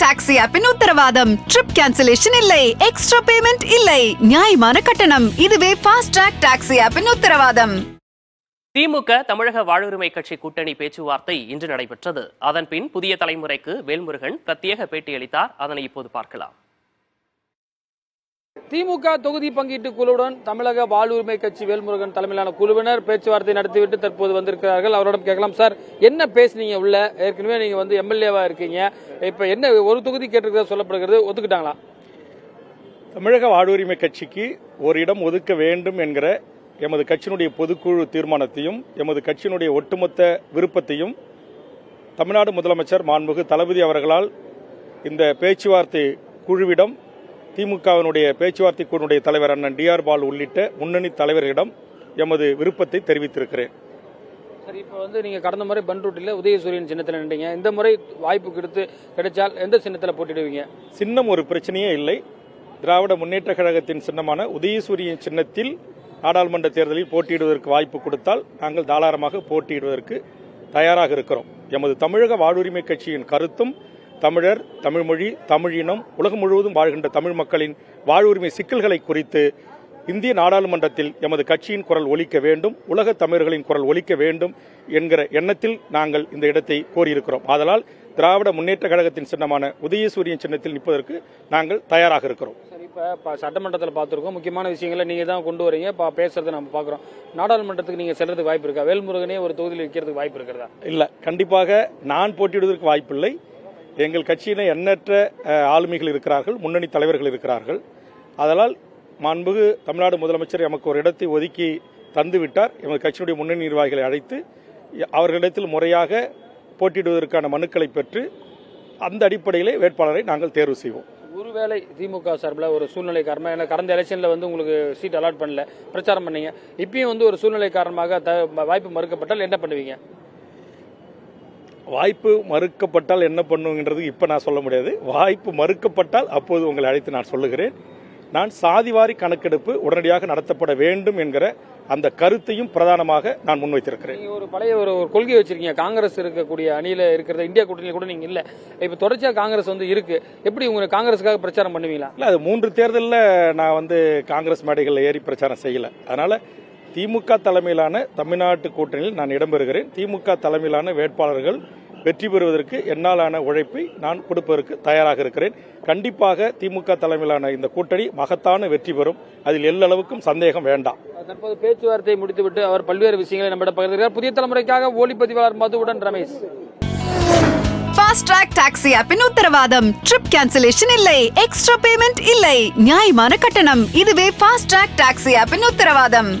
Taxi ஆப்பின் உத்தரவாதம். Trip cancellation இல்லை, extra payment இல்லை, நியாயமான கட்டணம். இதுவே ஃபாஸ்ட் ட்ராக் டாக்ஸி ஆப்பின் உத்தரவாதம். திமுக தமிழக வாழ்வுரிமை கட்சி கூட்டணி பேச்சுவார்த்தை இன்று நடைபெற்றது. அதன் பின் புதிய தலைமுறைக்கு வேல்முருகன் பிரத்யேக பேட்டியளித்தார். அதனை இப்போது பார்க்கலாம். திமுக தொகுதி பங்கீட்டு குழுவுடன் தமிழக வாழ்வுரிமை கட்சி வேல்முருகன் தலைமையிலான குழுவினர் பேச்சுவார்த்தை நடத்திவிட்டு தற்போது வந்திருக்கிறார்கள். அவரோட கேட்கலாம். சார், என்ன பேசுனீங்க? உள்ள ஏற்கனவே நீங்க எம்எல்ஏவா இருக்கீங்க, இப்ப என்ன ஒரு தொகுதி கேட்டிருக்கிறதா சொல்லப்படுகிறது, ஒத்துக்கிட்டாங்களா? தமிழக வாழ்வுரிமை கட்சிக்கு ஒரு இடம் ஒதுக்க வேண்டும் என்கிற எமது கட்சியினுடைய பொதுக்குழு தீர்மானத்தையும் எமது கட்சியினுடைய ஒட்டுமொத்த விருப்பத்தையும் தமிழ்நாடு முதலமைச்சர் மாண்புமிகு தளபதி அவர்களால் இந்த பேச்சுவார்த்தை குழுவிடம் திமுகவினுடைய பேச்சுவார்த்தை குழுவுடைய தலைவர் அண்ணன் டிஆர் பாலு உள்ளிட்ட முன்னணி தலைவர்களிடம் எமது விருப்பத்தை தெரிவித்திருக்கிறேன். சரி, இப்போ நீங்க கடந்த முறை பன்ருட்டில உதயசூரியன் சின்னத்தில் நின்றீங்க. இந்த முறை வாய்ப்பு கிடைச்சால் எந்த சின்னத்தில் போட்டிடுவீங்க? சின்னம் ஒரு பிரச்சனையே இல்லை. திராவிட முன்னேற்ற கழகத்தின் சின்னமான உதயசூரியன் சின்னத்தில் நாடாளுமன்ற தேர்தலில் போட்டியிடுவதற்கு வாய்ப்பு கொடுத்தால் நாங்கள் தாராளமாக போட்டியிடுவதற்கு தயாராக இருக்கிறோம். எமது தமிழக வாழ்வுரிமை கட்சியின் கருத்தும் தமிழர், தமிழ்மொழி, தமிழினம், உலகம் முழுவதும் வாழ்கின்ற தமிழ் மக்களின் வாழ்வுரிமை சிக்கல்களை குறித்து இந்திய நாடாளுமன்றத்தில் எமது கட்சியின் குரல் ஒலிக்க வேண்டும், உலக தமிழர்களின் குரல் ஒலிக்க வேண்டும் என்கிற எண்ணத்தில் நாங்கள் இந்த இடத்தை கோரியிருக்கிறோம். ஆதலால் திராவிட முன்னேற்ற கழகத்தின் சின்னமான உதயசூரியன் சின்னத்தில் நிற்பதற்கு நாங்கள் தயாராக இருக்கிறோம். இப்போ சட்டமன்றத்தில் பார்த்துருக்கோம், முக்கியமான விஷயங்களை நீங்கள் தான் கொண்டு வரீங்க, பேசுறதை நம்ம பார்க்குறோம். நாடாளுமன்றத்துக்கு நீங்கள் செல்றதுக்கு வாய்ப்பு இருக்கா? வேல்முருகனே ஒரு தொகுதியில் இருக்கிறதுக்கு வாய்ப்பு இருக்கிறதா? இல்லை, கண்டிப்பாக நான் போட்டியிடுவதற்கு வாய்ப்பில்லை. எங்கள் கட்சியில எண்ணற்ற ஆளுமைகள் இருக்கிறார்கள், முன்னணி தலைவர்கள் இருக்கிறார்கள். அதனால் மாண்புமிகு தமிழ்நாடு முதலமைச்சர் எமக்கு ஒரு இடத்தை ஒதுக்கி தந்துவிட்டார். எமது கட்சியினுடைய முன்னணி நிர்வாகிகளை அழைத்து அவர்களிடத்தில் முறையாக போட்டியிடுவதற்கான மனுக்களை பெற்று அந்த அடிப்படையிலே வேட்பாளரை நாங்கள் தேர்வு செய்வோம். ஒருவேளை திமுக சார்பில் ஒரு சூழ்நிலை காரணமாக கடந்த எலெக்ஷன்ல உங்களுக்கு சீட் அலாட் பண்ணல, பிரச்சாரம் பண்ணீங்க, இப்பயும் ஒரு சூழ்நிலை காரணமாக வாய்ப்பு மறுக்கப்பட்டால் என்ன பண்ணுவீங்க? வாய்ப்பு மறுக்கப்பட்டால் என்ன பண்ணுங்கிறது இப்ப நான் சொல்ல முடியாது. வாய்ப்பு மறுக்கப்பட்டால் அப்போது உங்களை அழைத்து நான் சொல்லுகிறேன். நான் சாதிவாரி கணக்கெடுப்பு உடனடியாக நடத்தப்பட வேண்டும் என்கிற அந்த கருத்தையும் பிரதானமாக நான் முன்வைத்திருக்கிறேன். ஒரு பழைய ஒரு கொள்கை வச்சிருக்கீங்க, காங்கிரஸ் இருக்கக்கூடிய அணியில இருக்கிற இந்தியா கூட்டணியில கூட நீங்க இல்ல, இப்ப தொடர்ச்சியா காங்கிரஸ் இருக்கு, எப்படி உங்க காங்கிரஸுக்காக பிரச்சாரம் பண்ணுவீங்களா? இல்ல, அது 3 தேர்தலில் நான் காங்கிரஸ் மேடைகளில் ஏறி பிரச்சாரம் செய்யல. அதனால திமுக தலைமையிலான தமிழ்நாட்டு கூட்டணியில் நான் இடம்பெறுகிறேன். திமுக தலைமையிலான வேட்பாளர்கள் வெற்றி பெறுவதற்கு என்னாலான உழைப்பை நான் கொடுப்பதற்கு தயாராக இருக்கிறேன். கண்டிப்பாக திமுக தலைமையிலான இந்த கூட்டணி மகத்தான வெற்றி பெறும், அதில் எல்லளவுக்கும் சந்தேகம் வேண்டாம். தற்போது பேச்சுவார்த்தை முடித்துவிட்டு அவர் பல்வேறு விஷயங்களை நம்மிடம் பகிர்கிறார். புதிய தலைமுறைக்காக ஒளிப்பதிவாளர் மதுவுடன் ரமேஷ். ஃபாஸ்ட் ட்ராக் டாக்ஸி ஆப்பின் உத்தரவாதம். ட்ரிப் கேன்சலேஷன் இல்லை, எக்ஸ்ட்ரா பேமெண்ட் இல்லை, நியாயமான கட்டணம். இதுவே ஃபாஸ்ட் ட்ராக் டாக்ஸி ஆப்பின் உத்தரவாதம்.